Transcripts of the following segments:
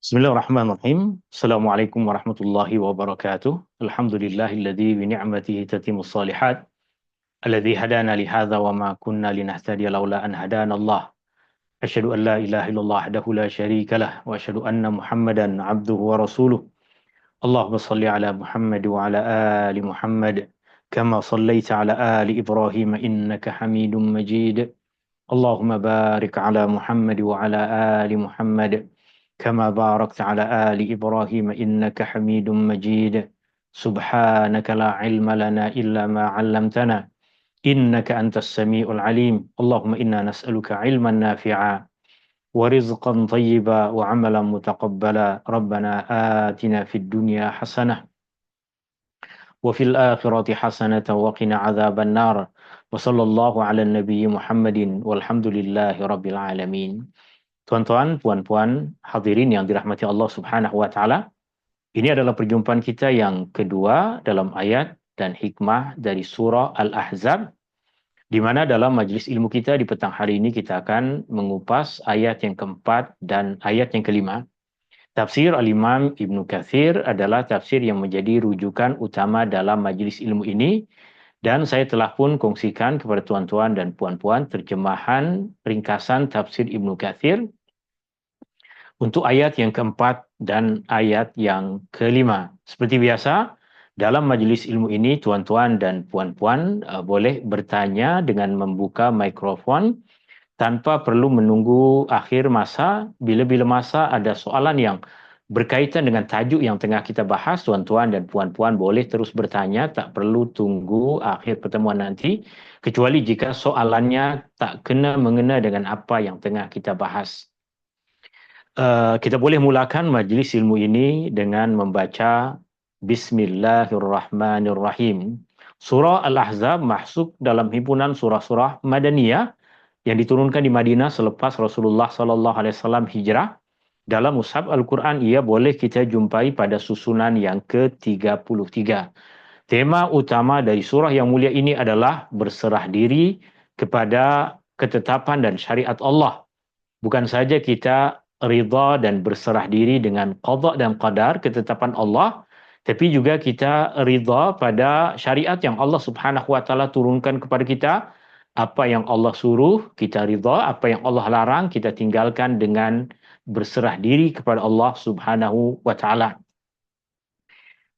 Bismillahirrahmanirrahim. Assalamualaikum warahmatullahi wabarakatuh. Alhamdulillahilladzi bi ni'matihi tatimmus shalihat. Alladzi hadana li hadza wa ma kunna linahtadiya laula an hadana Allah. Asyhadu an la ilaha illallah wahdahu la syarika lah wa asyhadu anna Muhammadan abduhu wa rasuluh. Allahumma shalli ala Muhammad wa ala ali Muhammad kama shallaita ala ali Ibrahim innaka Hamidum Majid. Allahumma barik ala Muhammad wa ala ali Muhammad كما باركت على آل إبراهيم إنك حميد مجيد سبحانك لا علم لنا إلا ما علمتنا إنك أنت السميع العليم اللهم إنا نسألك علما نافعا ورزقا طيبا وعملا متقبلا ربنا آتنا في الدنيا حسنة وفي الآخرة حسنة وقنا عذاب النار وصلى الله على النبي محمد والحمد لله رب العالمين. Tuan-tuan, puan-puan, hadirin yang dirahmati Allah Subhanahu wa taala. Ini adalah perjumpaan kita yang kedua dalam ayat dan hikmah dari surah Al-Ahzab, di mana dalam majlis ilmu kita di petang hari ini kita akan mengupas ayat yang keempat dan ayat yang kelima. Tafsir Al-Imam Ibnu Katsir adalah tafsir yang menjadi rujukan utama dalam majlis ilmu ini, dan saya telah pun kongsikan kepada tuan-tuan dan puan-puan terjemahan ringkasan tafsir Ibnu Katsir untuk ayat yang keempat dan ayat yang kelima. Seperti biasa, dalam majelis ilmu ini, tuan-tuan dan puan-puan boleh bertanya dengan membuka mikrofon tanpa perlu menunggu akhir masa. Bila-bila masa ada soalan yang berkaitan dengan tajuk yang tengah kita bahas, tuan-tuan dan puan-puan boleh terus bertanya, tak perlu tunggu akhir pertemuan nanti, kecuali jika soalannya tak mengena dengan apa yang tengah kita bahas. Kita boleh mulakan majlis ilmu ini dengan membaca Bismillahirrahmanirrahim. Surah Al-Ahzab masuk dalam himpunan surah-surah Madaniyah yang diturunkan di Madinah selepas Rasulullah SAW hijrah. Dalam mushaf Al-Quran ia boleh kita jumpai pada susunan yang ke-33. Tema utama dari surah yang mulia ini adalah berserah diri kepada ketetapan dan syariat Allah. Bukan saja kita ridha dan berserah diri dengan qada dan qadar ketetapan Allah, tapi juga kita ridha pada syariat yang Allah Subhanahu wa taala turunkan kepada kita. Apa yang Allah suruh kita ridha, apa yang Allah larang kita tinggalkan dengan berserah diri kepada Allah Subhanahu wa taala.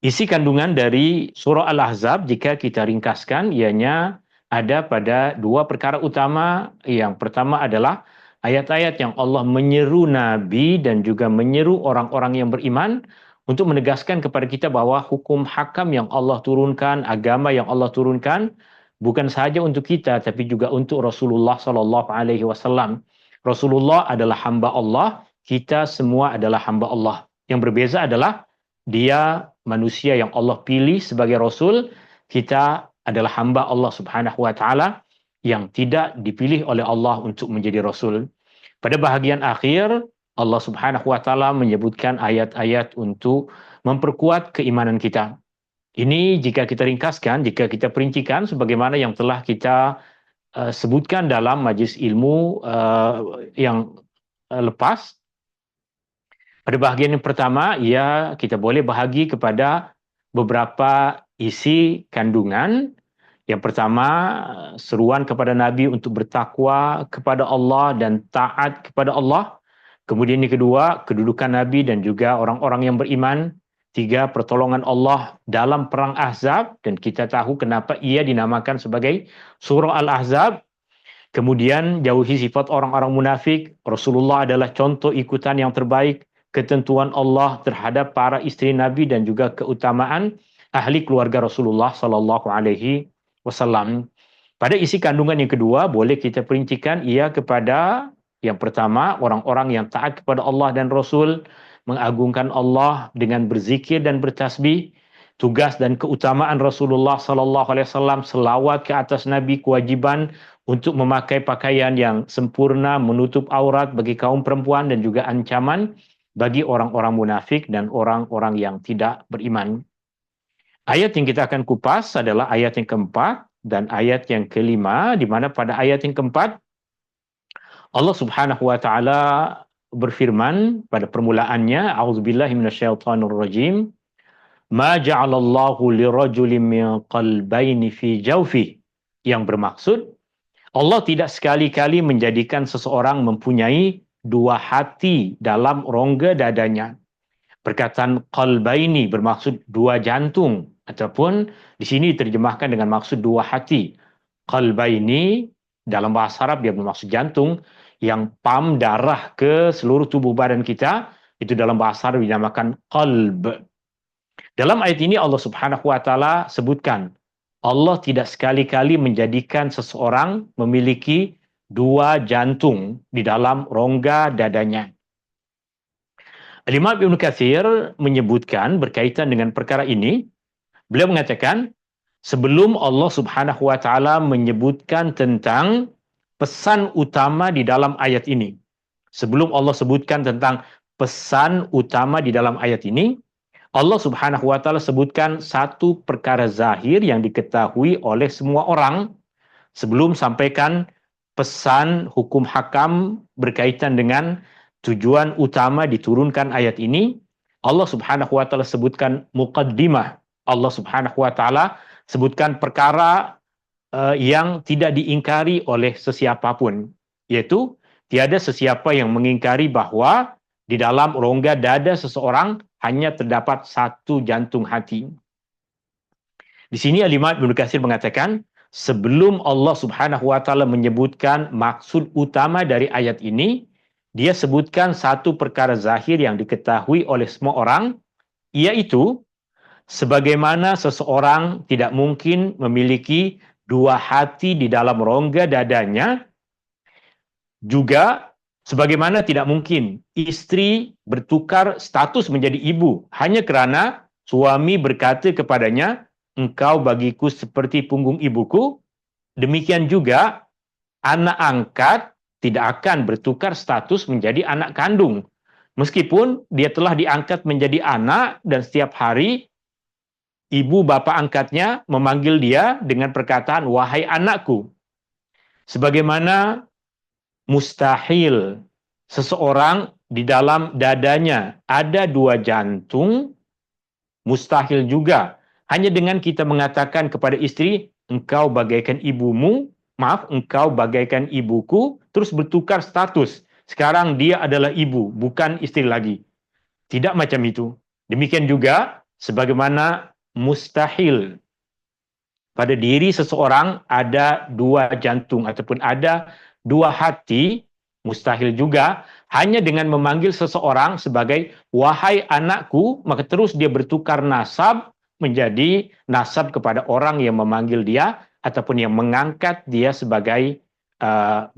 Isi kandungan dari surah Al-Ahzab jika kita ringkaskan ianya ada pada dua perkara utama. Yang pertama adalah ayat-ayat yang Allah menyeru Nabi dan juga menyeru orang-orang yang beriman untuk menegaskan kepada kita bahwa hukum hakam yang Allah turunkan, agama yang Allah turunkan, bukan sahaja untuk kita, tapi juga untuk Rasulullah SAW. Rasulullah adalah hamba Allah, kita semua adalah hamba Allah. Yang berbeza adalah dia manusia yang Allah pilih sebagai Rasul, kita adalah hamba Allah Subhanahu wa taala yang tidak dipilih oleh Allah untuk menjadi Rasul. Pada bahagian akhir, Allah Subhanahu wa taala menyebutkan ayat-ayat untuk memperkuat keimanan kita. Ini jika kita ringkaskan, jika kita perincikan sebagaimana yang telah kita sebutkan dalam majlis ilmu yang lepas. Pada bahagian yang pertama, kita boleh bahagi kepada beberapa isi kandungan. Yang pertama, seruan kepada Nabi untuk bertakwa kepada Allah dan taat kepada Allah. Kemudian yang kedua, kedudukan Nabi dan juga orang-orang yang beriman. Tiga, pertolongan Allah dalam perang Ahzab, dan kita tahu kenapa ia dinamakan sebagai surah Al-Ahzab. Kemudian jauhi sifat orang-orang munafik. Rasulullah adalah contoh ikutan yang terbaik. Ketentuan Allah terhadap para isteri Nabi dan juga keutamaan ahli keluarga Rasulullah SAW. Pada isi kandungan yang kedua, boleh kita perincikan ia kepada yang pertama, orang-orang yang taat kepada Allah dan Rasul, mengagungkan Allah dengan berzikir dan bertasbih, tugas dan keutamaan Rasulullah SAW, selawat ke atas Nabi, kewajiban untuk memakai pakaian yang sempurna, menutup aurat bagi kaum perempuan, dan juga ancaman bagi orang-orang munafik dan orang-orang yang tidak beriman. Ayat yang kita akan kupas adalah ayat yang keempat dan ayat yang kelima, di mana pada ayat yang keempat Allah Subhanahu wa taala berfirman pada permulaannya, A'udzubillahi minasyaitonirrajim, ma ja'alallahu lirajulin min qalbaini fi jawfi, yang bermaksud Allah tidak sekali-kali menjadikan seseorang mempunyai dua hati dalam rongga dadanya. Perkataan qalbaini bermaksud dua jantung, ataupun di sini diterjemahkan dengan maksud dua hati. Qalbaini dalam bahasa Arab dia bermaksud jantung yang pam darah ke seluruh tubuh badan kita, itu dalam bahasa Arab dinamakan qalb. Dalam ayat ini Allah Subhanahu wa taala sebutkan Allah tidak sekali-kali menjadikan seseorang memiliki dua jantung di dalam rongga dadanya. Imam Ibnu Katsir menyebutkan berkaitan dengan perkara ini, beliau mengatakan sebelum Allah Subhanahu wa taala menyebutkan tentang pesan utama di dalam ayat ini. Sebelum Allah sebutkan tentang pesan utama di dalam ayat ini, Allah Subhanahu wa taala sebutkan satu perkara zahir yang diketahui oleh semua orang sebelum sampaikan pesan hukum hakam berkaitan dengan tujuan utama diturunkan ayat ini. Allah Subhanahu wa taala sebutkan muqaddimah. Allah Subhanahu wa taala sebutkan perkara yang tidak diingkari oleh sesiapapun, yaitu tiada sesiapa yang mengingkari bahwa di dalam rongga dada seseorang hanya terdapat satu jantung hati. Di sini Al-Imam Ibnu Katsir mengatakan, sebelum Allah Subhanahu wa taala menyebutkan maksud utama dari ayat ini, dia sebutkan satu perkara zahir yang diketahui oleh semua orang, yaitu sebagaimana seseorang tidak mungkin memiliki dua hati di dalam rongga dadanya, juga sebagaimana tidak mungkin istri bertukar status menjadi ibu hanya kerana suami berkata kepadanya, engkau bagiku seperti punggung ibuku. Demikian juga anak angkat tidak akan bertukar status menjadi anak kandung. Meskipun dia telah diangkat menjadi anak dan setiap hari ibu bapa angkatnya memanggil dia dengan perkataan wahai anakku. Sebagaimana mustahil seseorang di dalam dadanya ada dua jantung, mustahil juga hanya dengan kita mengatakan kepada istri, engkau bagaikan ibumu, engkau bagaikan ibuku, terus bertukar status. Sekarang dia adalah ibu, bukan istri lagi. Tidak macam itu. Demikian juga sebagaimana mustahil pada diri seseorang ada dua jantung ataupun ada dua hati, mustahil juga hanya dengan memanggil seseorang sebagai wahai anakku, maka terus dia bertukar nasab menjadi nasab kepada orang yang memanggil dia ataupun yang mengangkat dia sebagai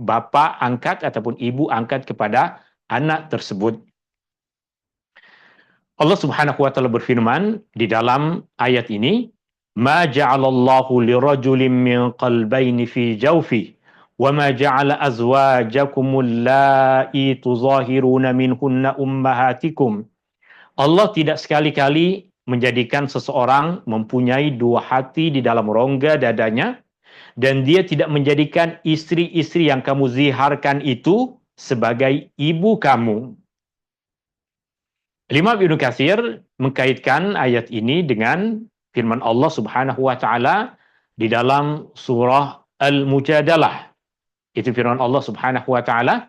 bapa angkat ataupun ibu angkat kepada anak tersebut. Allah Subhanahu wa taala berfirman di dalam ayat ini, "Ma ja'alallahu lirajulin min qalbayni fi jawfi wa ma ja'ala azwajakumul la'i tuzahiruna minhunna ummahatikum." Allah tidak sekali-kali menjadikan seseorang mempunyai dua hati di dalam rongga dadanya, dan dia tidak menjadikan istri-istri yang kamu ziharkan itu sebagai ibu kamu. Imam Ibnu Katsir mengkaitkan ayat ini dengan firman Allah Subhanahu wa taala di dalam surah Al-Mujadalah. Itu firman Allah Subhanahu wa taala,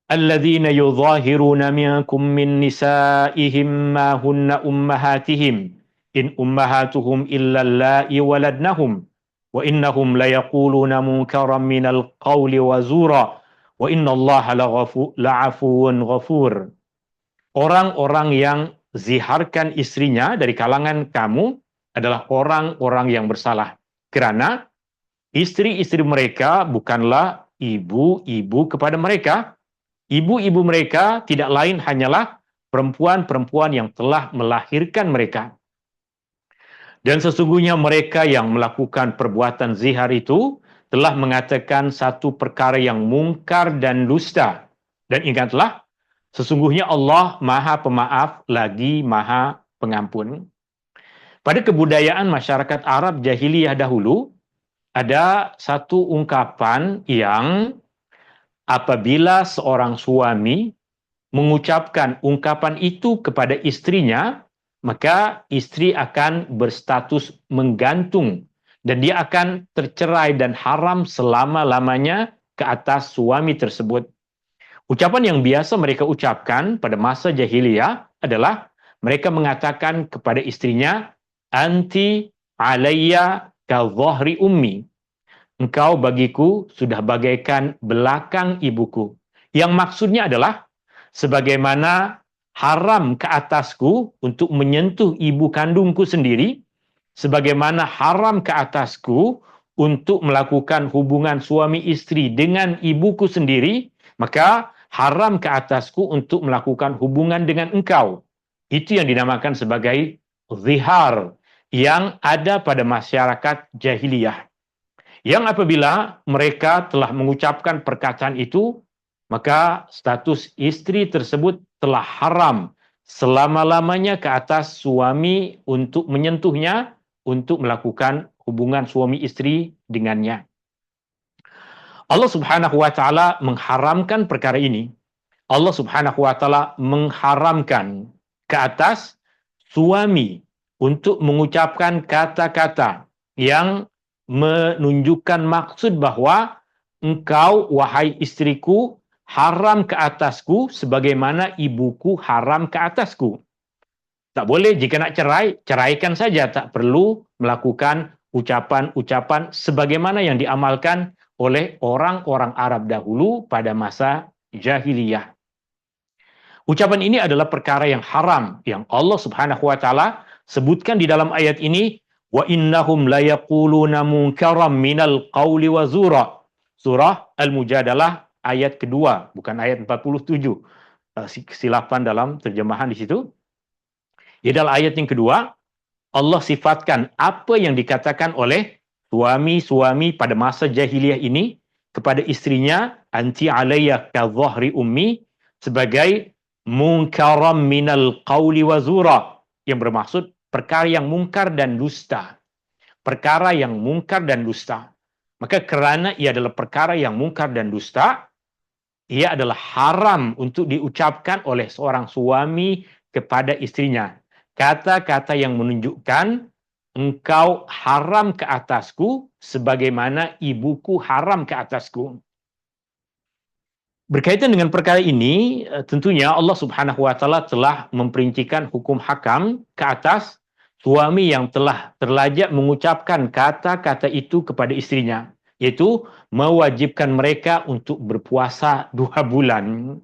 "Alladzina yudhahiruna minkum min nisa'ihim ma hunna ummahatihim in ummahatuhum illa allai waladnahum wa innahum layaquluna munkaran minal qawli wa zura wa innallaha la'afuwun ghafur." Orang-orang yang ziharkan istrinya dari kalangan kamu adalah orang-orang yang bersalah, kerana istri-istri mereka bukanlah ibu-ibu kepada mereka. Ibu-ibu mereka tidak lain hanyalah perempuan-perempuan yang telah melahirkan mereka. Dan sesungguhnya mereka yang melakukan perbuatan zihar itu telah mengatakan satu perkara yang mungkar dan dusta. Dan ingatlah, sesungguhnya Allah Maha Pemaaf lagi Maha Pengampun. Pada kebudayaan masyarakat Arab jahiliyah dahulu, ada satu ungkapan yang apabila seorang suami mengucapkan ungkapan itu kepada istrinya, maka istri akan berstatus menggantung dan dia akan tercerai dan haram selama-lamanya ke atas suami tersebut. Ucapan yang biasa mereka ucapkan pada masa jahiliyah adalah mereka mengatakan kepada istrinya, "Anti alayya ka dhahri ummi." Engkau bagiku sudah bagaikan belakang ibuku. Yang maksudnya adalah sebagaimana haram ke atasku untuk menyentuh ibu kandungku sendiri, sebagaimana haram ke atasku untuk melakukan hubungan suami istri dengan ibuku sendiri, maka haram ke atasku untuk melakukan hubungan dengan engkau. Itu yang dinamakan sebagai zihar yang ada pada masyarakat jahiliyah. Yang apabila mereka telah mengucapkan perkataan itu, maka status istri tersebut telah haram selama-lamanya ke atas suami untuk menyentuhnya, untuk melakukan hubungan suami istri dengannya. Allah Subhanahu wa taala mengharamkan perkara ini. Allah Subhanahu wa taala mengharamkan ke atas suami untuk mengucapkan kata-kata yang menunjukkan maksud bahwa engkau, wahai istriku, haram ke atasku sebagaimana ibuku haram ke atasku. Tak boleh, jika nak cerai, ceraikan saja. Tak perlu melakukan ucapan-ucapan sebagaimana yang diamalkan oleh orang-orang Arab dahulu pada masa jahiliyah. Ucapan ini adalah perkara yang haram yang Allah Subhanahu wa taala sebutkan di dalam ayat ini, wa innahum la yaquluna munkaram minal qawli wa zura. Surah Al-Mujadalah ayat kedua, bukan ayat 47. Kesilapan dalam terjemahan di situ. Di dalam ayat yang kedua, Allah sifatkan apa yang dikatakan oleh suami-suami pada masa jahiliyah ini kepada istrinya, anti alayya ka dhahri ummi, sebagai munkaram minal qawli wa zura, yang bermaksud perkara yang mungkar dan dusta. Perkara yang mungkar dan dusta. Maka kerana ia adalah perkara yang mungkar dan dusta, ia adalah haram untuk diucapkan oleh seorang suami kepada istrinya. Kata-kata yang menunjukkan engkau haram ke atasku sebagaimana ibuku haram ke atasku. Berkaitan dengan perkara ini, tentunya Allah Subhanahu wa taala telah memperincikan hukum hakam ke atas suami yang telah terlajak mengucapkan kata-kata itu kepada istrinya, yaitu mewajibkan mereka untuk berpuasa 2 bulan.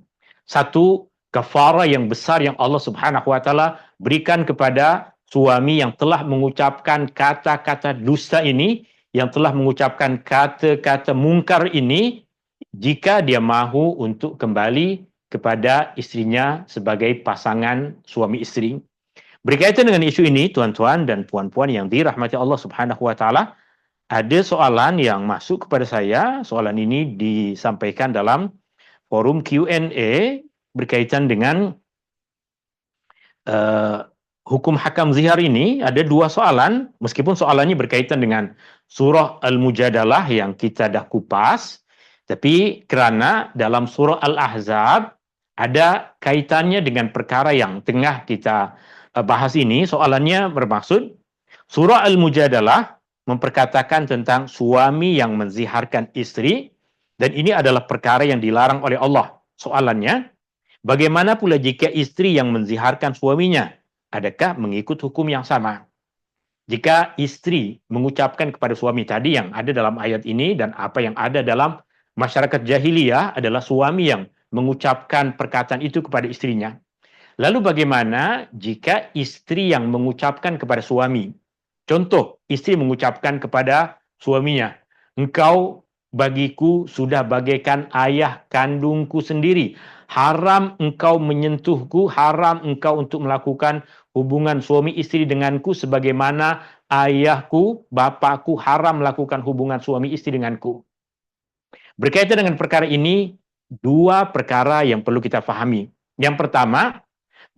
Satu kafara yang besar yang Allah Subhanahu wa taala berikan kepada suami yang telah mengucapkan kata-kata dusta ini, yang telah mengucapkan kata-kata mungkar ini, jika dia mahu untuk kembali kepada istrinya sebagai pasangan suami istri. Berkaitan dengan isu ini, tuan-tuan dan puan-puan yang dirahmati Allah Subhanahu wa taala, ada soalan yang masuk kepada saya. Soalan ini disampaikan dalam forum Q&A berkaitan dengan hukum hakam zihar ini. Ada 2 soalan, meskipun soalannya berkaitan dengan surah Al-Mujadalah yang kita dah kupas, tapi kerana dalam surah Al-Ahzab ada kaitannya dengan perkara yang tengah kita bahas ini, soalannya bermaksud, surah Al-Mujadalah memperkatakan tentang suami yang menziharkan istri, dan ini adalah perkara yang dilarang oleh Allah. Soalannya, bagaimana pula jika istri yang menziharkan suaminya? Adakah mengikut hukum yang sama? Jika istri mengucapkan kepada suami tadi yang ada dalam ayat ini dan apa yang ada dalam masyarakat jahiliyah adalah suami yang mengucapkan perkataan itu kepada istrinya. Lalu bagaimana jika istri yang mengucapkan kepada suami? Contoh, istri mengucapkan kepada suaminya, engkau bagiku sudah bagaikan ayah kandungku sendiri. Haram engkau menyentuhku, haram engkau untuk melakukan hubungan suami istri denganku sebagaimana ayahku, bapakku haram melakukan hubungan suami istri denganku. Berkaitan dengan perkara ini, 2 perkara yang perlu kita fahami. Yang pertama,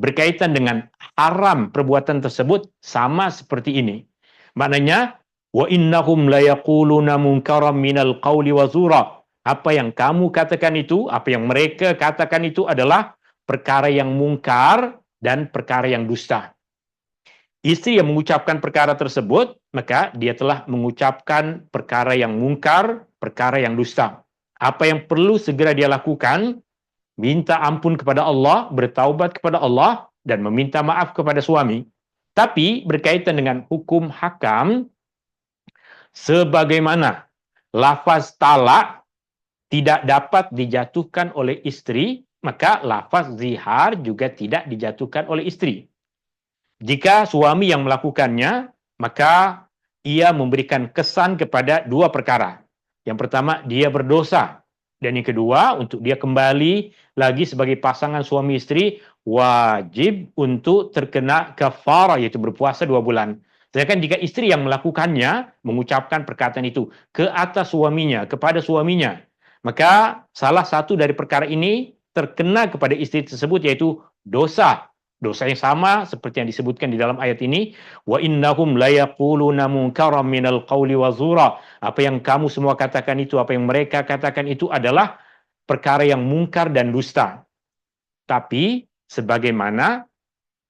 berkaitan dengan haram perbuatan tersebut sama seperti ini. Maknanya, wa innahum la yaquluna munkaram minal qawli wa zura. Apa yang kamu katakan itu, apa yang mereka katakan itu adalah perkara yang mungkar dan perkara yang dusta. Istri yang mengucapkan perkara tersebut, maka dia telah mengucapkan perkara yang mungkar, perkara yang dusta. Apa yang perlu segera dia lakukan, minta ampun kepada Allah, bertaubat kepada Allah, dan meminta maaf kepada suami. Tapi berkaitan dengan hukum hakam, sebagaimana lafaz talak tidak dapat dijatuhkan oleh istri, maka lafaz zihar juga tidak dijatuhkan oleh istri. Jika suami yang melakukannya, maka ia memberikan kesan kepada dua perkara. Yang pertama, dia berdosa. Dan yang kedua, untuk dia kembali lagi sebagai pasangan suami istri, wajib untuk terkena kafarah, yaitu berpuasa 2 bulan. Sedangkan jika istri yang melakukannya, mengucapkan perkataan itu ke atas suaminya, kepada suaminya, maka salah satu dari perkara ini terkena kepada istri tersebut, yaitu dosa. Dosa yang sama seperti yang disebutkan di dalam ayat ini, wa innahum la yaquluna munkaram minal qawli wa zura. Apa yang kamu semua katakan itu, apa yang mereka katakan itu adalah perkara yang mungkar dan dusta. Tapi sebagaimana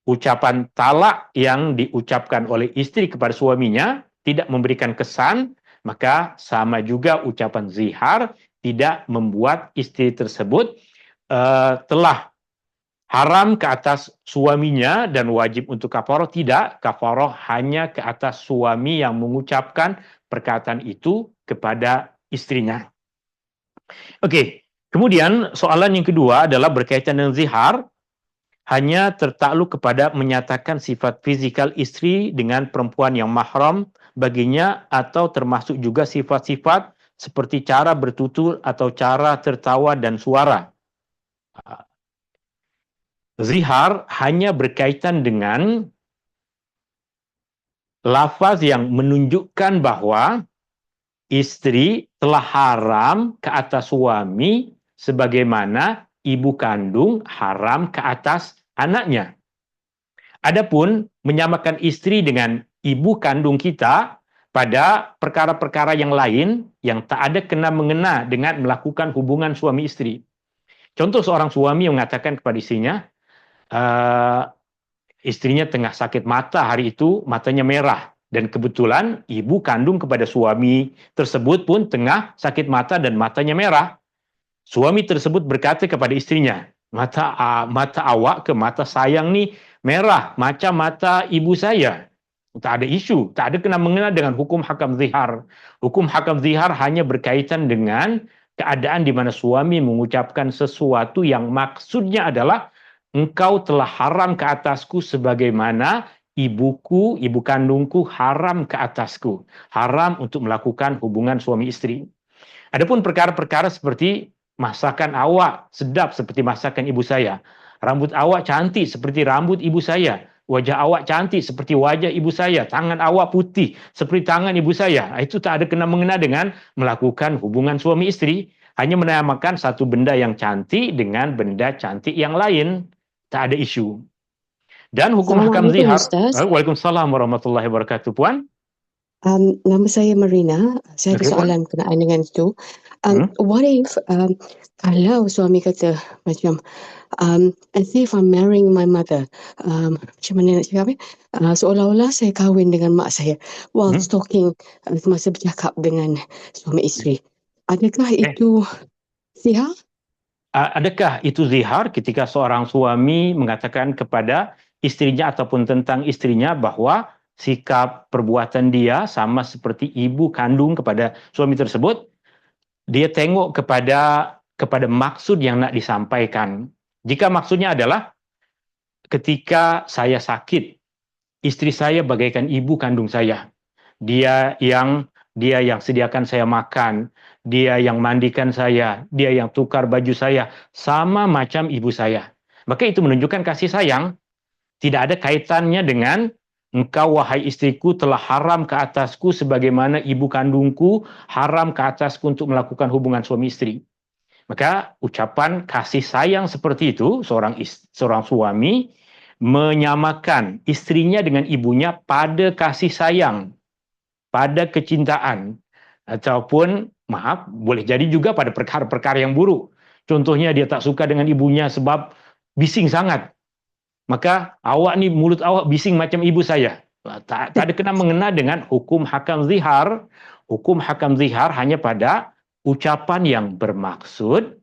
ucapan talak yang diucapkan oleh istri kepada suaminya tidak memberikan kesan, maka sama juga ucapan zihar tidak membuat istri tersebut telah haram ke atas suaminya dan wajib untuk kafaroh. Tidak, kafaroh hanya ke atas suami yang mengucapkan perkataan itu kepada istrinya. Oke, kemudian soalan yang kedua adalah berkaitan dengan zihar, hanya tertakluk kepada menyatakan sifat fizikal istri dengan perempuan yang mahram baginya, atau termasuk juga sifat-sifat seperti cara bertutur atau cara tertawa dan suara. Zihar hanya berkaitan dengan lafaz yang menunjukkan bahwa istri telah haram ke atas suami sebagaimana ibu kandung haram ke atas anaknya. Adapun menyamakan istri dengan ibu kandung kita pada perkara-perkara yang lain yang tak ada kena-mengena dengan melakukan hubungan suami istri. Contoh, seorang suami yang mengatakan kepada istrinya, istrinya tengah sakit mata hari itu, matanya merah. Dan kebetulan ibu kandung kepada suami tersebut pun tengah sakit mata dan matanya merah. Suami tersebut berkata kepada istrinya, mata awak ke mata sayang ni merah macam mata ibu saya. Tak ada isu, tak ada kena-mengena dengan hukum hakam zihar. Hukum hakam zihar hanya berkaitan dengan keadaan di mana suami mengucapkan sesuatu yang maksudnya adalah engkau telah haram ke atasku sebagaimana ibuku, ibu kandungku haram ke atasku. Haram untuk melakukan hubungan suami istri. Adapun perkara-perkara seperti masakan awak sedap seperti masakan ibu saya, rambut awak cantik seperti rambut ibu saya, wajah awak cantik seperti wajah ibu saya, tangan awak putih seperti tangan ibu saya, itu tak ada kena-mengena dengan melakukan hubungan suami istri. Hanya menamakan satu benda yang cantik dengan benda cantik yang lain. Tak ada isu. Dan hukum hakam Assalamualaikum zihar. Ustaz. Waalaikumsalam warahmatullahi wabarakatuh, Puan. Nama saya Marina. Saya ada Okey, Puan. soalan berkenaan dengan itu. Hmm? What if kalau suami kata macam as if I'm marrying my mother, macam mana nak cakap seolah-olah saya kahwin dengan mak saya while Hmm? talking, semasa bercakap dengan suami isteri. Adakah Okay. itu zihar? Adakah itu zihar ketika seorang suami mengatakan kepada istrinya ataupun tentang istrinya bahwa sikap perbuatan dia sama seperti ibu kandung kepada suami tersebut? Dia tengok kepada maksud yang nak disampaikan. Jika maksudnya adalah ketika saya sakit, istri saya bagaikan ibu kandung saya. Dia yang sediakan saya makan, dia yang mandikan saya, dia yang tukar baju saya, sama macam ibu saya. Maka itu menunjukkan kasih sayang. Tidak ada kaitannya dengan engkau wahai istriku telah haram ke atasku sebagaimana ibu kandungku haram ke atasku untuk melakukan hubungan suami istri. Maka ucapan kasih sayang seperti itu, seorang suami menyamakan istrinya dengan ibunya pada kasih sayang, pada kecintaan, ataupun Maaf, boleh jadi juga pada perkara-perkara yang buruk. Contohnya dia tak suka dengan ibunya sebab bising sangat. Maka awak ni mulut awak bising macam ibu saya. Tak ada kena mengena dengan hukum hakam zihar. Hukum hakam zihar hanya pada ucapan yang bermaksud,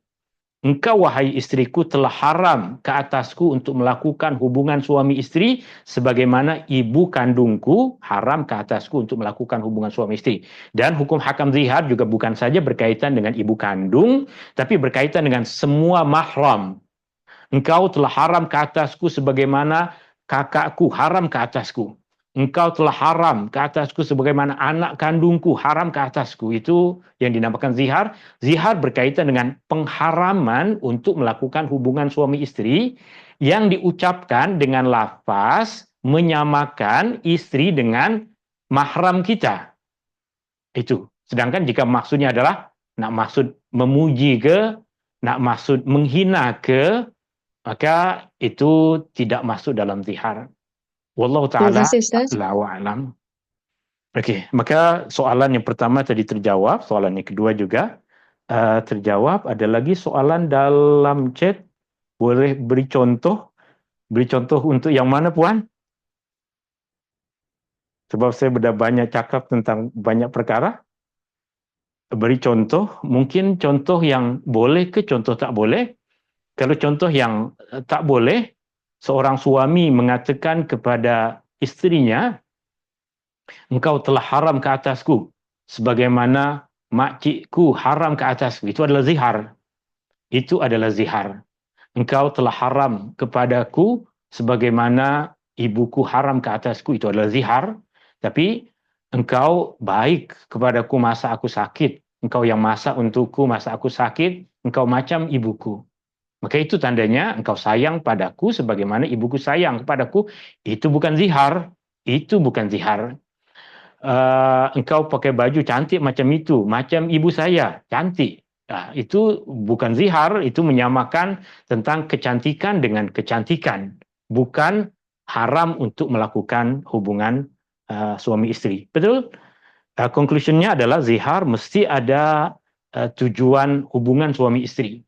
engkau wahai istriku telah haram ke atasku untuk melakukan hubungan suami isteri sebagaimana ibu kandungku haram ke atasku untuk melakukan hubungan suami isteri. Dan hukum hakam zihar juga bukan saja berkaitan dengan ibu kandung, tapi berkaitan dengan semua mahram. Engkau telah haram ke atasku sebagaimana kakakku haram ke atasku. Engkau telah haram ke atasku sebagaimana anak kandungku haram ke atasku. Itu yang dinamakan zihar. Zihar berkaitan dengan pengharaman untuk melakukan hubungan suami istri yang diucapkan dengan lafaz menyamakan istri dengan mahram kita. Itu. Sedangkan jika maksudnya adalah nak maksud memuji ke, nak maksud menghina ke, maka itu tidak masuk dalam zihar. Wallahu Terima ta'ala kasih, Ustaz. a'la wa a'lam. Okey, maka soalan yang pertama tadi terjawab, soalan yang kedua juga terjawab. Ada lagi soalan dalam chat, boleh beri contoh? Beri contoh untuk yang mana, Puan? Sebab saya dah banyak cakap tentang banyak perkara. Beri contoh, mungkin contoh yang boleh ke contoh tak boleh. Kalau contoh yang tak boleh, seorang suami mengatakan kepada isterinya, engkau telah haram ke atasku, sebagaimana makcikku haram ke atasku. Itu adalah zihar. Itu adalah zihar. Engkau telah haram kepadaku, sebagaimana ibuku haram ke atasku. Itu adalah zihar. Tapi engkau baik kepadaku masa aku sakit. Engkau yang masak untukku masa aku sakit. Engkau macam ibuku. Maka itu tandanya engkau sayang padaku sebagaimana ibuku sayang kepadaku. Itu bukan zihar. Itu bukan zihar. Engkau pakai baju cantik macam itu, macam ibu saya, cantik. Itu bukan zihar, itu menyamakan tentang kecantikan dengan kecantikan. Bukan haram untuk melakukan hubungan suami isteri. Betul? Conclusionnya adalah zihar mesti ada tujuan hubungan suami isteri.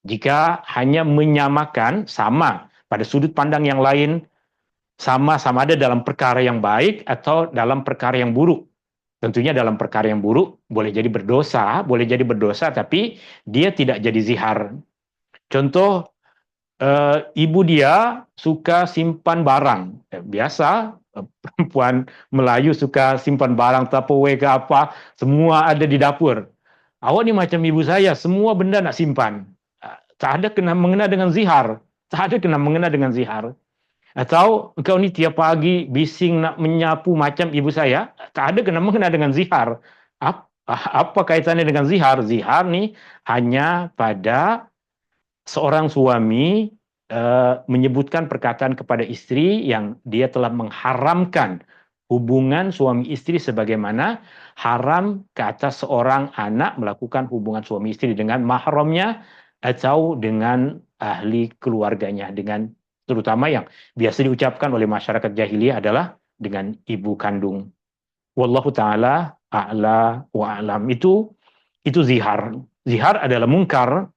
Jika hanya menyamakan, sama pada sudut pandang yang lain, sama-sama ada dalam perkara yang baik atau dalam perkara yang buruk. Tentunya dalam perkara yang buruk boleh jadi berdosa, tapi dia tidak jadi zihar. Contoh, ibu dia suka simpan barang. Biasa, perempuan Melayu suka simpan barang, Tupperware ke apa, semua ada di dapur. Awak ni macam ibu saya, semua benda nak simpan. Tak ada kena mengena dengan zihar. Tak ada kena mengena dengan zihar. Atau engkau ni tiap pagi bising nak menyapu macam ibu saya. Tak ada kena mengena dengan zihar. Apa kaitannya dengan zihar? Zihar ni hanya pada seorang suami menyebutkan perkataan kepada isteri yang dia telah mengharamkan hubungan suami isteri sebagaimana haram ke atas seorang anak melakukan hubungan suami isteri dengan mahramnya atau dengan ahli keluarganya, dengan terutama yang biasa diucapkan oleh masyarakat jahiliyah adalah dengan ibu kandung. Wallahu ta'ala a'la wa a'lam. Itu zihar. Zihar adalah mungkar.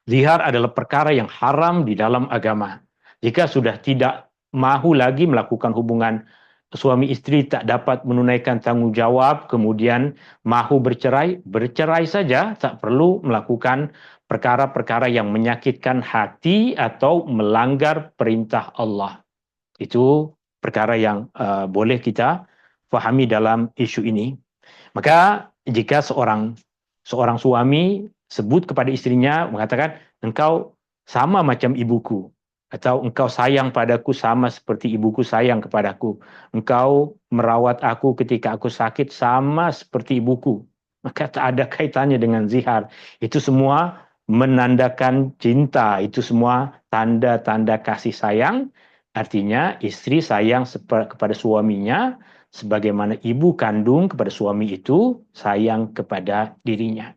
Zihar adalah perkara yang haram di dalam agama. Jika sudah tidak mahu lagi melakukan hubungan suami isteri, tak dapat menunaikan tanggungjawab, kemudian mahu bercerai, bercerai saja, tak perlu melakukan perkara-perkara yang menyakitkan hati atau melanggar perintah Allah. Itu perkara yang boleh kita fahami dalam isu ini. Maka jika seorang suami sebut kepada istrinya, mengatakan, engkau sama macam ibuku, atau engkau sayang padaku sama seperti ibuku sayang kepadaku. Engkau merawat aku ketika aku sakit sama seperti ibuku. Maka tak ada kaitannya dengan zihar. Itu semua menandakan cinta. Itu semua tanda-tanda kasih sayang. Artinya istri sayang kepada suaminya sebagaimana ibu kandung kepada suami itu sayang kepada dirinya.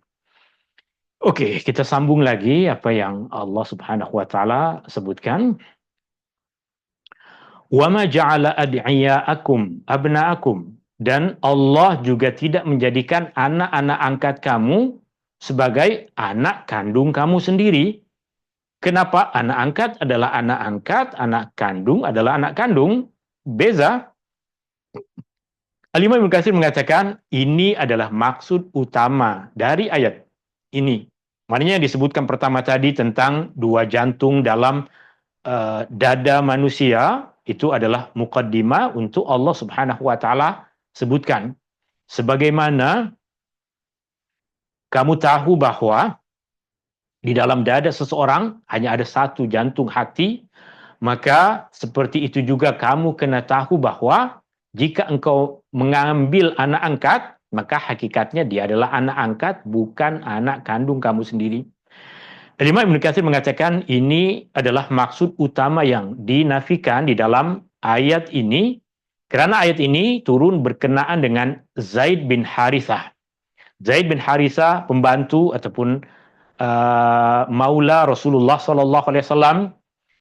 Okey, kita sambung lagi apa yang Allah Subhanahu wa taala sebutkan. Wa ma ja'ala ad'iyaakum abna'akum. Dan Allah juga tidak menjadikan anak-anak angkat kamu sebagai anak kandung kamu sendiri. Kenapa? Anak angkat adalah anak angkat, anak kandung adalah anak kandung. Beza. Al-Imam Ibnu Katsir mengatakan ini adalah maksud utama dari ayat ini. Maknanya yang disebutkan pertama tadi tentang dua jantung dalam dada manusia itu adalah muqaddimah untuk Allah Subhanahu wa taala sebutkan. Sebagaimana kamu tahu bahwa di dalam dada seseorang hanya ada satu jantung hati, maka seperti itu juga kamu kena tahu bahwa jika engkau mengambil anak angkat, maka hakikatnya dia adalah anak angkat, bukan anak kandung kamu sendiri. Imam Ibnu Katsir mengatakan ini adalah maksud utama yang dinafikan di dalam ayat ini, karena ayat ini turun berkenaan dengan Zaid bin Harithah. Zaid bin Harithah pembantu ataupun maula Rasulullah sallallahu alaihi wasallam,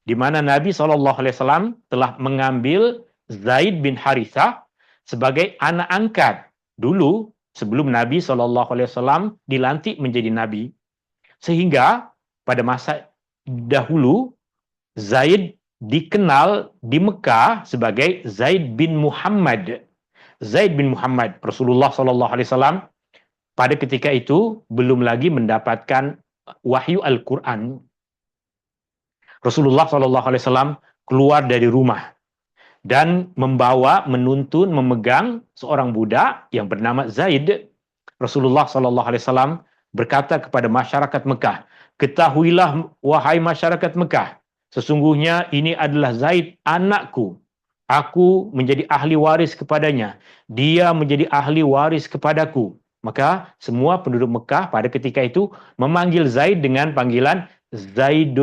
di mana Nabi sallallahu alaihi wasallam telah mengambil Zaid bin Harithah sebagai anak angkat dulu sebelum Nabi sallallahu alaihi wasallam dilantik menjadi nabi. Sehingga pada masa dahulu Zaid dikenal di Mekah sebagai Zaid bin Muhammad. Zaid bin Muhammad. Rasulullah sallallahu alaihi wasallam pada ketika itu belum lagi mendapatkan wahyu Al-Quran. Rasulullah SAW keluar dari rumah dan menuntun, memegang seorang budak yang bernama Zaid. Rasulullah SAW berkata kepada masyarakat Mekah, ketahuilah wahai masyarakat Mekah, sesungguhnya ini adalah Zaid anakku. Aku menjadi ahli waris kepadanya. Dia menjadi ahli waris kepadaku. Maka semua penduduk Mekah pada ketika itu memanggil Zaid dengan panggilan Zaid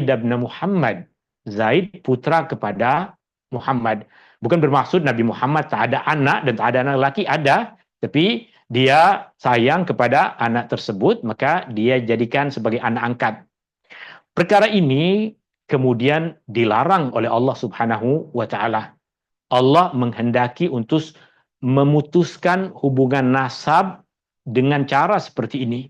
bin Muhammad. Zaid putra kepada Muhammad. Bukan bermaksud Nabi Muhammad tak ada anak dan tak ada anak lelaki, ada. Tapi dia sayang kepada anak tersebut, maka dia jadikan sebagai anak angkat. Perkara ini kemudian dilarang oleh Allah Subhanahu wa taala. Allah menghendaki untuk memutuskan hubungan nasab dengan cara seperti ini.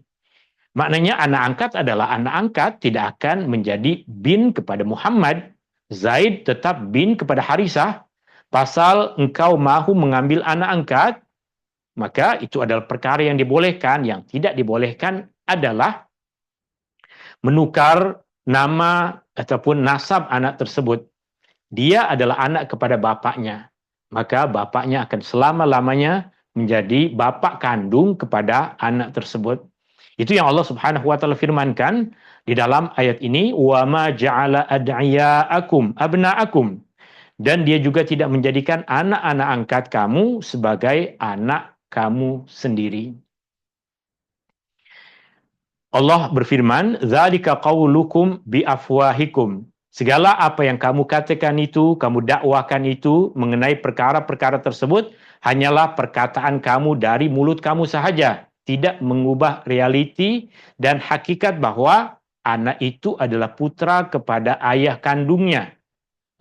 Maknanya anak angkat adalah anak angkat, tidak akan menjadi bin kepada Muhammad. Zaid tetap bin kepada Harisah. Pasal engkau mahu mengambil anak angkat, maka itu adalah perkara yang dibolehkan. Yang tidak dibolehkan adalah menukar nama ataupun nasab anak tersebut. Dia adalah anak kepada bapaknya. Maka bapaknya akan selama-lamanya menjadi bapak kandung kepada anak tersebut. Itu yang Allah Subhanahu wa taala firmankan di dalam ayat ini, wa ma ja'ala ad'iyaakum abna'akum. Dan dia juga tidak menjadikan anak-anak angkat kamu sebagai anak kamu sendiri. Allah berfirman, "Dzalika qaulukum bi afwahikum." Segala apa yang kamu katakan itu, kamu dakwakan itu mengenai perkara-perkara tersebut hanyalah perkataan kamu dari mulut kamu sahaja, tidak mengubah realiti dan hakikat bahwa anak itu adalah putra kepada ayah kandungnya.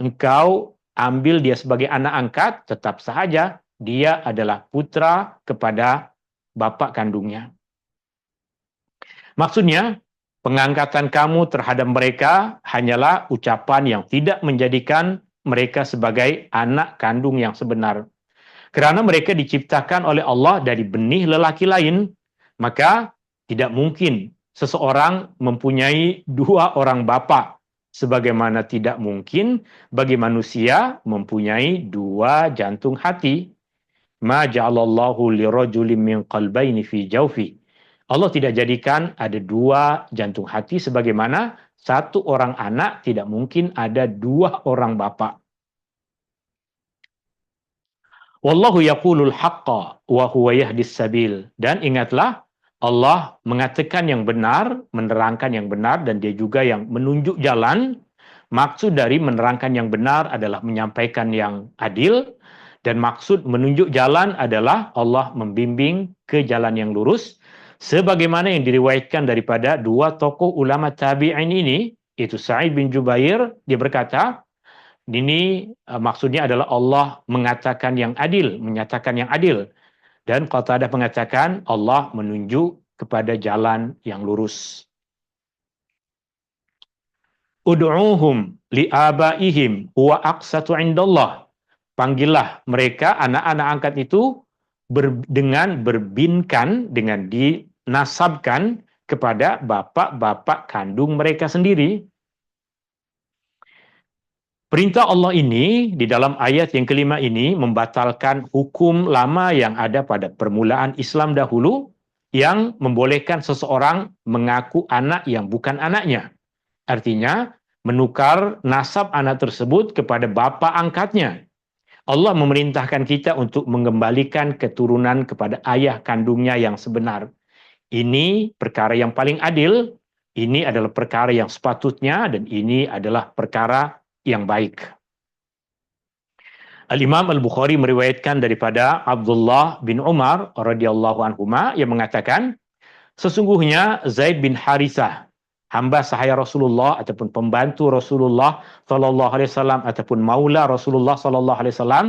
Engkau ambil dia sebagai anak angkat, tetap sahaja dia adalah putra kepada bapak kandungnya. Maksudnya, pengangkatan kamu terhadap mereka hanyalah ucapan yang tidak menjadikan mereka sebagai anak kandung yang sebenar. Kerana mereka diciptakan oleh Allah dari benih lelaki lain, maka tidak mungkin seseorang mempunyai dua orang bapa, sebagaimana tidak mungkin bagi manusia mempunyai dua jantung hati. Ma ja'alallahu lirajulin min qalbayni fi jawfi. Allah tidak jadikan ada dua jantung hati sebagaimana satu orang anak tidak mungkin ada dua orang bapa. Wallahu yaqulul haqqa wa huwa yahdis sabil. Dan ingatlah, Allah mengatakan yang benar, menerangkan yang benar, dan dia juga yang menunjuk jalan. Maksud dari menerangkan yang benar adalah menyampaikan yang adil, dan maksud menunjuk jalan adalah Allah membimbing ke jalan yang lurus. Sebagaimana yang diriwayatkan daripada dua tokoh ulama tabi'in ini, itu Sa'id bin Jubair, dia berkata, Ini maksudnya adalah Allah mengatakan yang adil, menyatakan yang adil. Dan Qatadah mengatakan Allah menunjuk kepada jalan yang lurus. Ud'uhum li'abaihim huwa aqsatu indallah. Panggillah mereka, anak-anak angkat itu, dengan berbinkan, dengan dinasabkan kepada bapak-bapak kandung mereka sendiri. Perintah Allah ini di dalam ayat yang kelima ini membatalkan hukum lama yang ada pada permulaan Islam dahulu yang membolehkan seseorang mengaku anak yang bukan anaknya. Artinya menukar nasab anak tersebut kepada bapa angkatnya. Allah memerintahkan kita untuk mengembalikan keturunan kepada ayah kandungnya yang sebenar. Ini perkara yang paling adil, ini adalah perkara yang sepatutnya, dan ini adalah perkara yang baik. Al-Imam Al-Bukhari meriwayatkan daripada Abdullah bin Umar radhiyallahu anhuma yang mengatakan, sesungguhnya Zaid bin Harithah, hamba sahaya Rasulullah ataupun pembantu Rasulullah sallallahu alaihi wasallam ataupun maula Rasulullah sallallahu alaihi wasallam,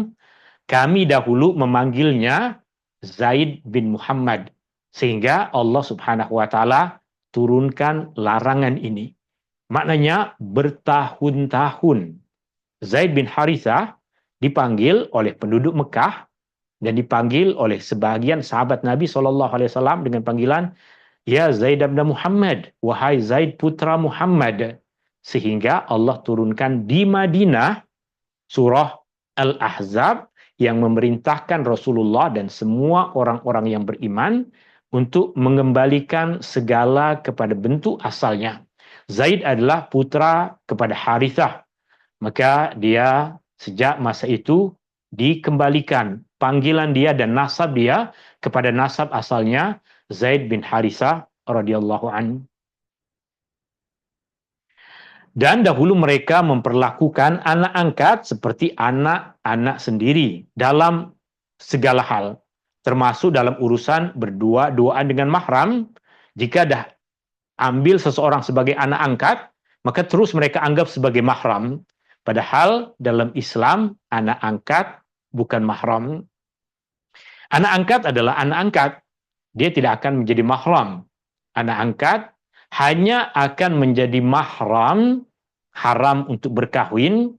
kami dahulu memanggilnya Zaid bin Muhammad, sehingga Allah Subhanahu wa taala turunkan larangan ini. Maknanya bertahun-tahun Zaid bin Harithah dipanggil oleh penduduk Mekah dan dipanggil oleh sebagian sahabat Nabi SAW dengan panggilan, Ya Zaid bin Muhammad, wahai Zaid putra Muhammad. Sehingga Allah turunkan di Madinah surah Al-Ahzab yang memerintahkan Rasulullah dan semua orang-orang yang beriman untuk mengembalikan segala kepada bentuk asalnya. Zaid adalah putra kepada Harithah. Maka dia sejak masa itu dikembalikan panggilan dia dan nasab dia kepada nasab asalnya Zaid bin Harithah radhiyallahu anhu. Dan dahulu mereka memperlakukan anak angkat seperti anak-anak sendiri dalam segala hal, termasuk dalam urusan berdua-duaan dengan mahram. Jika dah ambil seseorang sebagai anak angkat, maka terus mereka anggap sebagai mahram. Padahal dalam Islam, anak angkat bukan mahram. Anak angkat adalah anak angkat. Dia tidak akan menjadi mahram. Anak angkat hanya akan menjadi mahram, haram untuk berkahwin,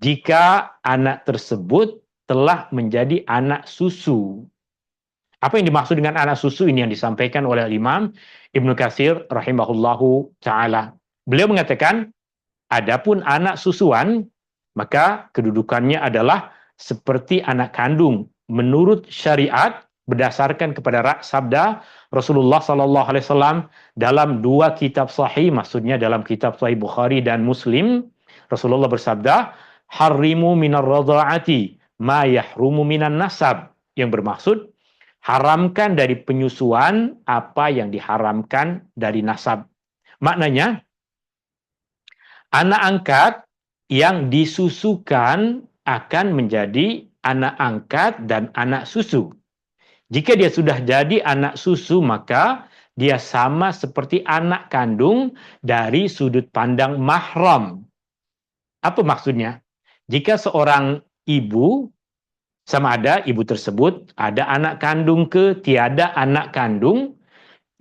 jika anak tersebut telah menjadi anak susu. Apa yang dimaksud dengan anak susu ini yang disampaikan oleh Imam Ibnu Katsir rahimahullahu ta'ala. Beliau mengatakan, adapun anak susuan, maka kedudukannya adalah seperti anak kandung menurut syariat berdasarkan kepada sabda Rasulullah sallallahu alaihi wasallam dalam dua kitab sahih, maksudnya dalam kitab Sahih Bukhari dan Muslim. Rasulullah bersabda, "Harrimu minar radha'ati ma yahrumu minan nasab." Yang bermaksud haramkan dari penyusuan apa yang diharamkan dari nasab. Maknanya, anak angkat yang disusukan akan menjadi anak angkat dan anak susu. Jika dia sudah jadi anak susu, maka dia sama seperti anak kandung dari sudut pandang mahram. Apa maksudnya? Jika seorang ibu, sama ada ibu tersebut ada anak kandung ke tiada anak kandung,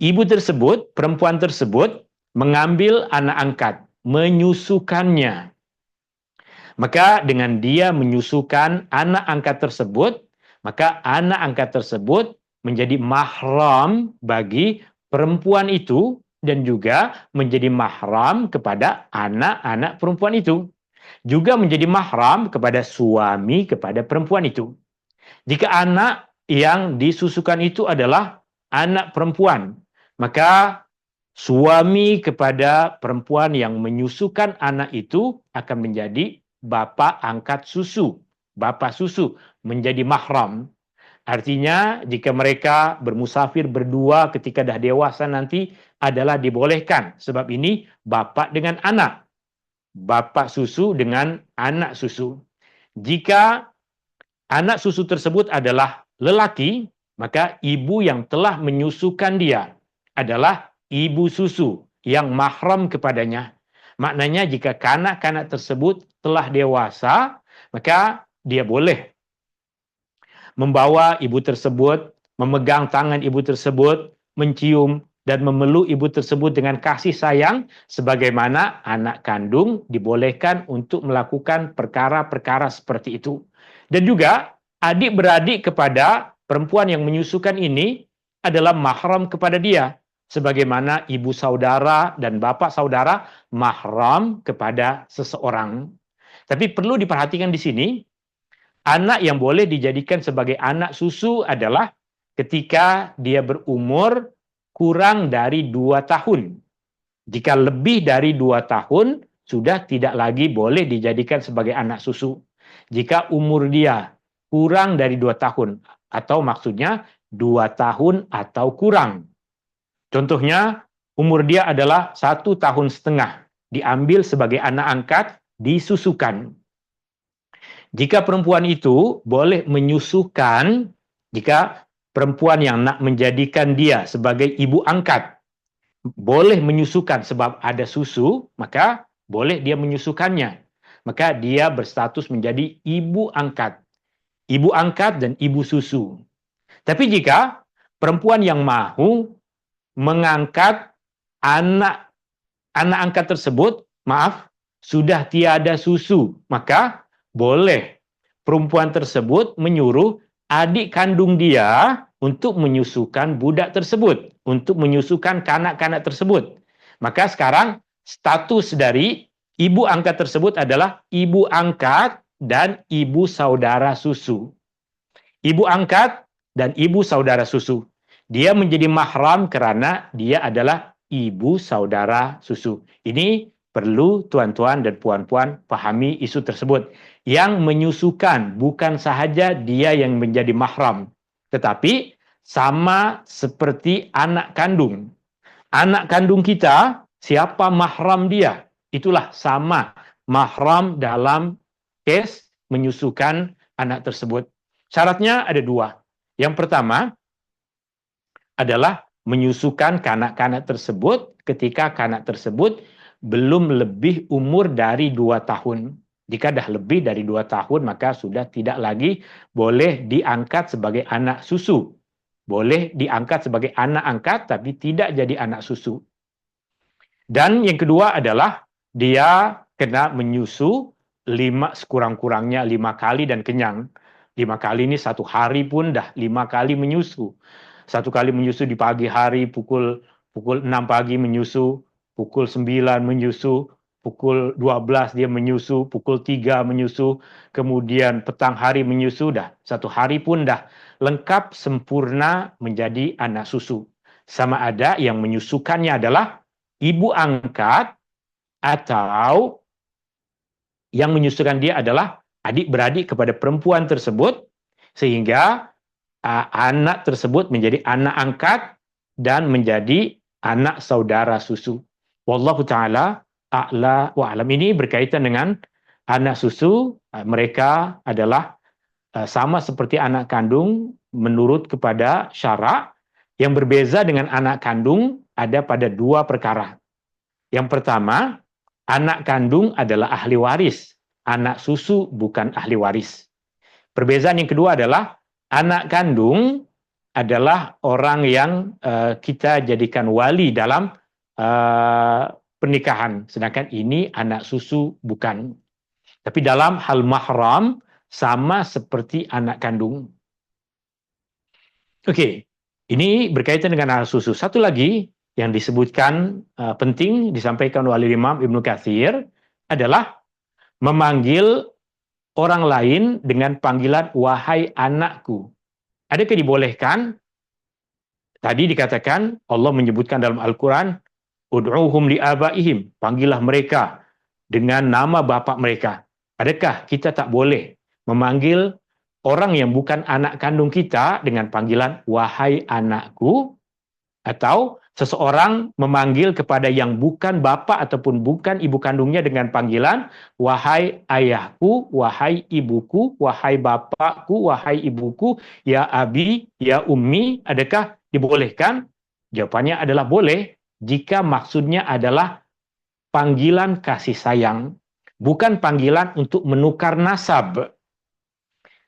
ibu tersebut, perempuan tersebut mengambil anak angkat, menyusukannya. Maka dengan dia menyusukan anak angkat tersebut, maka anak angkat tersebut menjadi mahram bagi perempuan itu dan juga menjadi mahram kepada anak-anak perempuan itu. Juga menjadi mahram kepada suami kepada perempuan itu. Jika anak yang disusukan itu adalah anak perempuan, maka suami kepada perempuan yang menyusukan anak itu akan menjadi bapa angkat susu, bapa susu, menjadi mahram. Artinya jika mereka bermusafir berdua ketika dah dewasa nanti adalah dibolehkan. Sebab ini bapa dengan anak. Bapa susu dengan anak susu. Jika anak susu tersebut adalah lelaki, maka ibu yang telah menyusukan dia adalah ibu susu yang mahram kepadanya. Maknanya jika kanak-kanak tersebut telah dewasa, maka dia boleh membawa ibu tersebut, memegang tangan ibu tersebut, mencium dan memeluk ibu tersebut dengan kasih sayang, sebagaimana anak kandung dibolehkan untuk melakukan perkara-perkara seperti itu. Dan juga adik-beradik kepada perempuan yang menyusukan ini adalah mahram kepada dia, sebagaimana ibu saudara dan bapak saudara mahram kepada seseorang. Tapi perlu diperhatikan di sini, anak yang boleh dijadikan sebagai anak susu adalah ketika dia berumur kurang dari 2 tahun. Jika lebih dari 2 tahun, sudah tidak lagi boleh dijadikan sebagai anak susu. Jika umur dia kurang dari 2 tahun, atau maksudnya 2 tahun atau kurang. Contohnya, umur dia adalah 1,5 tahun, diambil sebagai anak angkat, disusukan. Jika perempuan itu boleh menyusukan, jika perempuan yang nak menjadikan dia sebagai ibu angkat boleh menyusukan sebab ada susu, maka boleh dia menyusukannya. Maka dia berstatus menjadi ibu angkat. Ibu angkat dan ibu susu. Tapi jika perempuan yang mahu mengangkat anak angkat tersebut, maaf, sudah tiada susu, maka boleh perempuan tersebut menyuruh adik kandung dia untuk menyusukan budak tersebut, untuk menyusukan kanak-kanak tersebut. Maka sekarang status dari ibu angkat tersebut adalah ibu angkat dan ibu saudara susu. Ibu angkat dan ibu saudara susu. Dia menjadi mahram karena dia adalah ibu saudara susu. Ini perlu tuan-tuan dan puan-puan pahami isu tersebut. Yang menyusukan bukan sahaja dia yang menjadi mahram, tetapi sama seperti anak kandung. Anak kandung kita, siapa mahram dia? Itulah sama mahram dalam kes menyusukan anak tersebut. Syaratnya ada 2. Yang pertama adalah menyusukan kanak-kanak tersebut ketika kanak tersebut belum lebih umur dari 2 tahun. Jika dah lebih dari 2 tahun, maka sudah tidak lagi boleh diangkat sebagai anak susu. Boleh diangkat sebagai anak angkat, tapi tidak jadi anak susu. Dan yang kedua adalah dia kena menyusu sekurang-kurangnya 5 kali dan kenyang. 5 kali ini 1 hari pun dah 5 kali menyusu. 1 kali menyusu di pagi hari pukul 6 pagi menyusu, pukul 9 menyusu, pukul 12 dia menyusu, pukul 3 menyusu, kemudian petang hari menyusu, dah 1 hari pun dah lengkap sempurna menjadi anak susu. Sama ada yang menyusukannya adalah ibu angkat atau yang menyusukan dia adalah adik-beradik kepada perempuan tersebut, sehingga anak tersebut menjadi anak angkat dan menjadi anak saudara susu. Wallahu ta'ala a'la wa alam. Ini berkaitan dengan anak susu. Mereka adalah sama seperti anak kandung menurut kepada syarak. Yang berbeza dengan anak kandung ada pada 2 perkara. Yang pertama, anak kandung adalah ahli waris. Anak susu bukan ahli waris. Perbezaan yang kedua adalah anak kandung adalah orang yang kita jadikan wali dalam pernikahan. Sedangkan ini anak susu bukan. Tapi dalam hal mahram sama seperti anak kandung. Oke, ini berkaitan dengan anak susu. Satu lagi yang disebutkan penting disampaikan oleh Imam Ibnu Katsir adalah memanggil orang lain dengan panggilan wahai anakku. Adakah dibolehkan? Tadi dikatakan Allah menyebutkan dalam Al-Quran, ud'uhum li'abaihim, panggillah mereka dengan nama bapak mereka. Adakah kita tak boleh memanggil orang yang bukan anak kandung kita dengan panggilan wahai anakku? Atau seseorang memanggil kepada yang bukan bapak ataupun bukan ibu kandungnya dengan panggilan wahai ayahku, wahai ibuku, wahai bapakku, wahai ibuku, ya abi, ya ummi, adakah dibolehkan? Jawabannya adalah boleh jika maksudnya adalah panggilan kasih sayang, bukan panggilan untuk menukar nasab.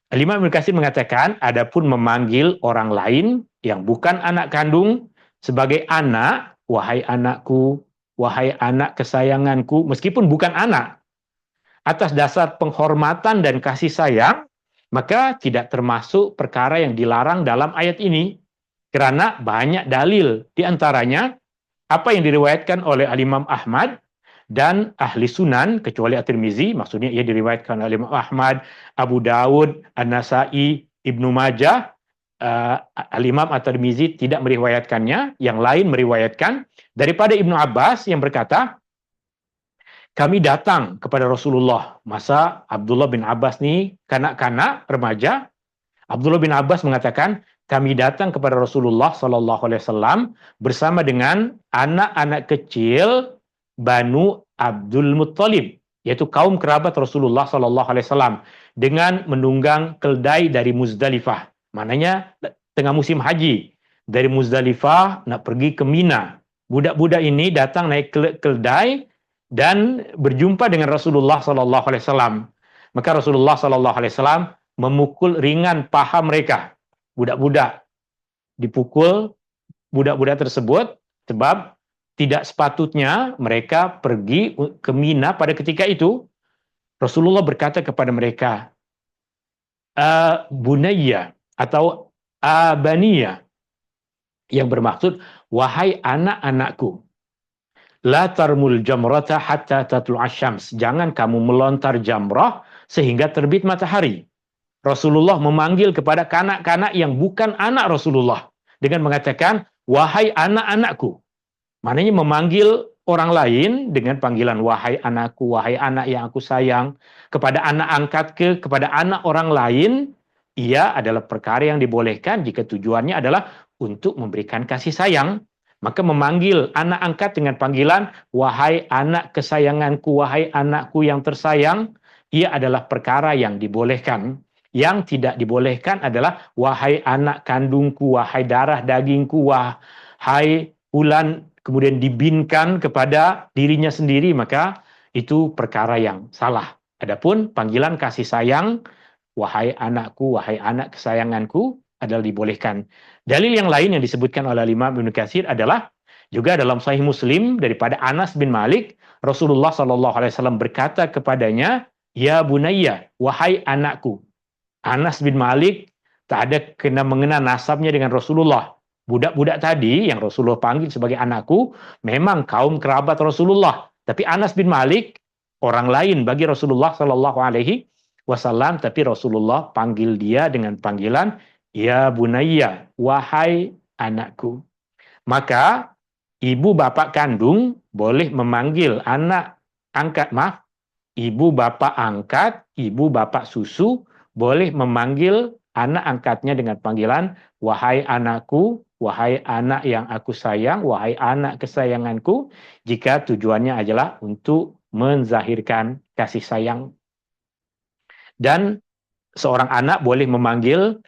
Imam Ibnu Katsir mengatakan, adapun memanggil orang lain yang bukan anak kandung sebagai anak, wahai anakku, wahai anak kesayanganku, meskipun bukan anak, atas dasar penghormatan dan kasih sayang, maka tidak termasuk perkara yang dilarang dalam ayat ini. Karena banyak dalil, di antaranya apa yang diriwayatkan oleh Al-Imam Ahmad dan ahli sunan, kecuali At-Tirmizi, maksudnya ia diriwayatkan oleh Imam Ahmad, Abu Dawud, An-Nasai, Ibnu Majah. Al-Imam At-Tirmizi tidak meriwayatkannya, yang lain meriwayatkan daripada Ibnu Abbas yang berkata, kami datang kepada Rasulullah. Masa Abdullah bin Abbas nih kanak-kanak remaja, Abdullah bin Abbas mengatakan, kami datang kepada Rasulullah Sallallahu Alaihi Wasallam bersama dengan anak-anak kecil Banu Abdul Muttalib, yaitu kaum kerabat Rasulullah Sallallahu Alaihi Wasallam, dengan menunggang keldai dari Muzdalifah. Maknanya tengah musim haji, dari Muzdalifah nak pergi ke Mina. Budak-budak ini datang naik keldai dan berjumpa dengan Rasulullah Sallallahu Alaihi Wasallam. Maka Rasulullah Sallallahu Alaihi Wasallam memukul ringan paha mereka. Budak-budak dipukul, budak-budak tersebut, sebab tidak sepatutnya mereka pergi ke Mina pada ketika itu. Rasulullah berkata kepada mereka, Bunayya atau Abaniya, yang bermaksud wahai anak-anakku, la tarmul jamrata hatta tatlu'a syams, jangan kamu melontar jamrah sehingga terbit matahari. Rasulullah memanggil kepada kanak-kanak yang bukan anak Rasulullah dengan mengatakan, wahai anak-anakku. Maknanya memanggil orang lain dengan panggilan wahai anakku, wahai anak yang aku sayang, kepada anak angkat kepada anak orang lain, ia adalah perkara yang dibolehkan jika tujuannya adalah untuk memberikan kasih sayang. Maka memanggil anak angkat dengan panggilan wahai anak kesayanganku, wahai anakku yang tersayang, ia adalah perkara yang dibolehkan. Yang tidak dibolehkan adalah wahai anak kandungku, wahai darah dagingku, wahai fulan, kemudian dibinkan kepada dirinya sendiri, maka itu perkara yang salah. Adapun panggilan kasih sayang, wahai anakku, wahai anak kesayanganku, adalah dibolehkan. Dalil yang lain yang disebutkan oleh Imam Ibnu Katsir adalah juga dalam Sahih Muslim daripada Anas bin Malik, Rasulullah SAW berkata kepadanya, ya bunayya, wahai anakku. Anas bin Malik tak ada kena mengena nasabnya dengan Rasulullah. Budak-budak tadi yang Rasulullah panggil sebagai anakku memang kaum kerabat Rasulullah. Tapi Anas bin Malik orang lain bagi Rasulullah Sallallahu Alaihi Wasallam. Tapi Rasulullah panggil dia dengan panggilan ya bunayya, wahai anakku. Maka ibu bapak kandung boleh memanggil anak angkat, ibu bapak angkat, ibu bapak susu boleh memanggil anak angkatnya dengan panggilan wahai anakku, wahai anak yang aku sayang, wahai anak kesayanganku, jika tujuannya adalah untuk menzahirkan kasih sayang. Dan seorang anak boleh memanggil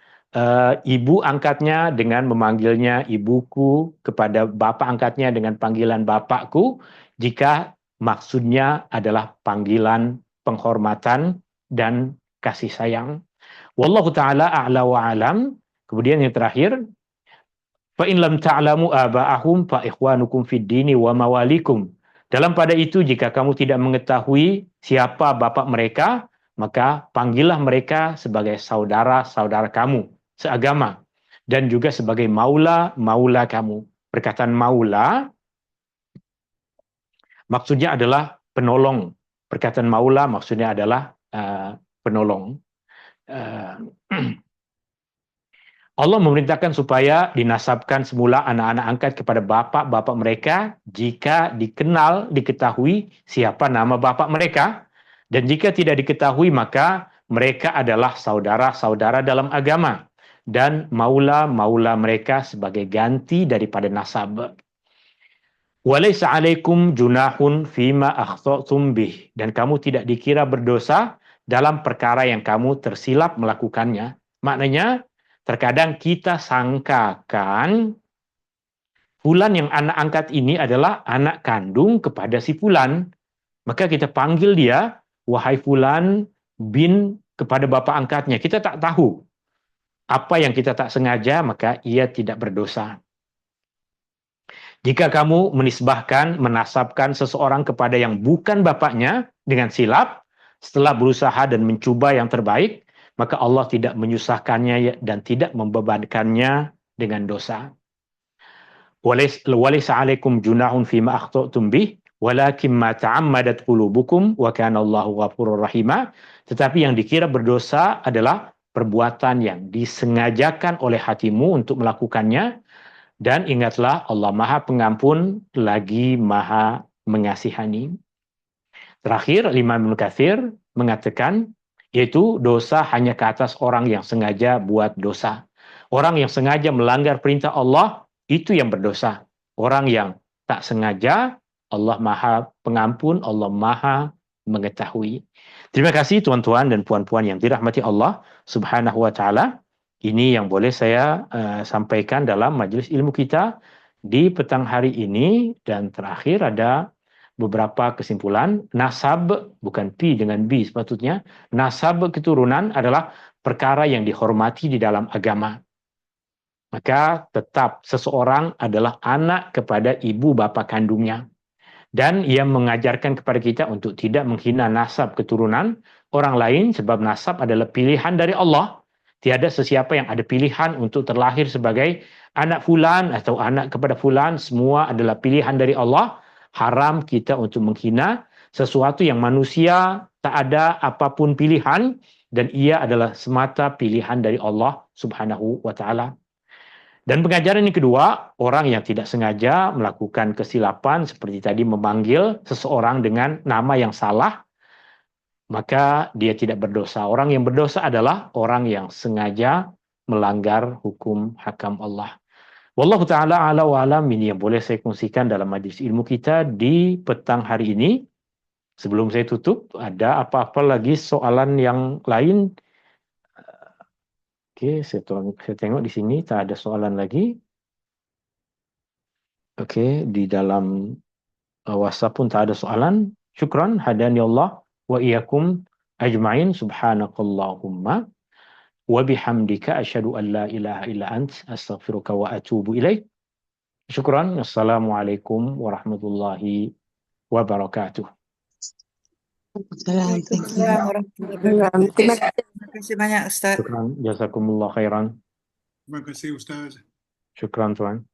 ibu angkatnya dengan memanggilnya ibuku, kepada bapak angkatnya dengan panggilan bapakku, jika maksudnya adalah panggilan penghormatan dan kasih sayang. Wallahu ta'ala a'la wa alam. Kemudian yang terakhir, fa in lam ta'lamu aba'ahum fa ikhwanukum fid dini wa mawalikum. Dalam pada itu jika kamu tidak mengetahui siapa bapak mereka, maka panggillah mereka sebagai saudara-saudara kamu seagama dan juga sebagai maula kamu. Perkataan maula maksudnya adalah penolong. Perkataan maula maksudnya adalah penolong. Allah memerintahkan supaya dinasabkan semula anak-anak angkat kepada bapak-bapak mereka jika diketahui siapa nama bapak mereka, dan jika tidak diketahui maka mereka adalah saudara-saudara dalam agama dan maula mereka sebagai ganti daripada nasab. Walaysa 'alaikum junahun fima akhtatum bih, dan kamu tidak dikira berdosa dalam perkara yang kamu tersilap melakukannya. Maknanya, terkadang kita sangkakan Fulan yang anak angkat ini adalah anak kandung kepada si Fulan. Maka kita panggil dia, wahai Fulan bin kepada bapak angkatnya. Kita tak tahu apa yang kita tak sengaja, maka ia tidak berdosa. Jika kamu menisbahkan, menasabkan seseorang kepada yang bukan bapaknya dengan silap, setelah berusaha dan mencoba yang terbaik, maka Allah tidak menyusahkannya dan tidak membebankannya dengan dosa. Walaysa 'alaikum junahun fima akhta'tum bih, walakin ma ta'ammadat qulubukum wa kana Allahu ghafurur rahima. Tetapi yang dikira berdosa adalah perbuatan yang disengajakan oleh hatimu untuk melakukannya, dan ingatlah Allah Maha Pengampun lagi Maha Mengasihani. Terakhir, Imam Ibnu Katsir mengatakan, yaitu dosa hanya ke atas orang yang sengaja buat dosa. Orang yang sengaja melanggar perintah Allah, itu yang berdosa. Orang yang tak sengaja, Allah Maha Pengampun, Allah Maha Mengetahui. Terima kasih tuan-tuan dan puan-puan yang dirahmati Allah Subhanahu wa taala. Ini yang boleh saya sampaikan dalam majelis ilmu kita di petang hari ini. Dan terakhir ada beberapa kesimpulan. Nasab, bukan P dengan B sepatutnya. Nasab keturunan adalah perkara yang dihormati di dalam agama. Maka tetap seseorang adalah anak kepada ibu bapa kandungnya. Dan ia mengajarkan kepada kita untuk tidak menghina nasab keturunan orang lain, sebab nasab adalah pilihan dari Allah. Tiada sesiapa yang ada pilihan untuk terlahir sebagai anak fulan atau anak kepada fulan. Semua adalah pilihan dari Allah. Haram kita untuk menghina sesuatu yang manusia tak ada apapun pilihan, dan ia adalah semata pilihan dari Allah Subhanahu wa taala. Dan pengajaran yang kedua, orang yang tidak sengaja melakukan kesilapan seperti tadi memanggil seseorang dengan nama yang salah, maka dia tidak berdosa. Orang yang berdosa adalah orang yang sengaja melanggar hukum hakam Allah. Wallahu ta'ala ala wa alam. Ini yang boleh saya kongsikan dalam majlis ilmu kita di petang hari ini. Sebelum saya tutup, ada apa-apa lagi soalan yang lain? Oke, saya tengok di sini tak ada soalan lagi. Oke, di dalam WhatsApp pun tak ada soalan. Syukran, hadani Allah wa iyyakum ajma'in. Subhanakallahumma wa bihamdika asyhadu an la ilaha illa ant astaghfiruka wa atubu ilaik. Syukran. Assalamualaikum warahmatullahi wabarakatuh. Salam. Thank you. Waalaikumsalam warahmatullahi wabarakatuh. Terima kasih. Terima kasih banyak Ustaz. Syukran. Jazakumullah khairan. Terima kasih Ustaz. Syukran tuan.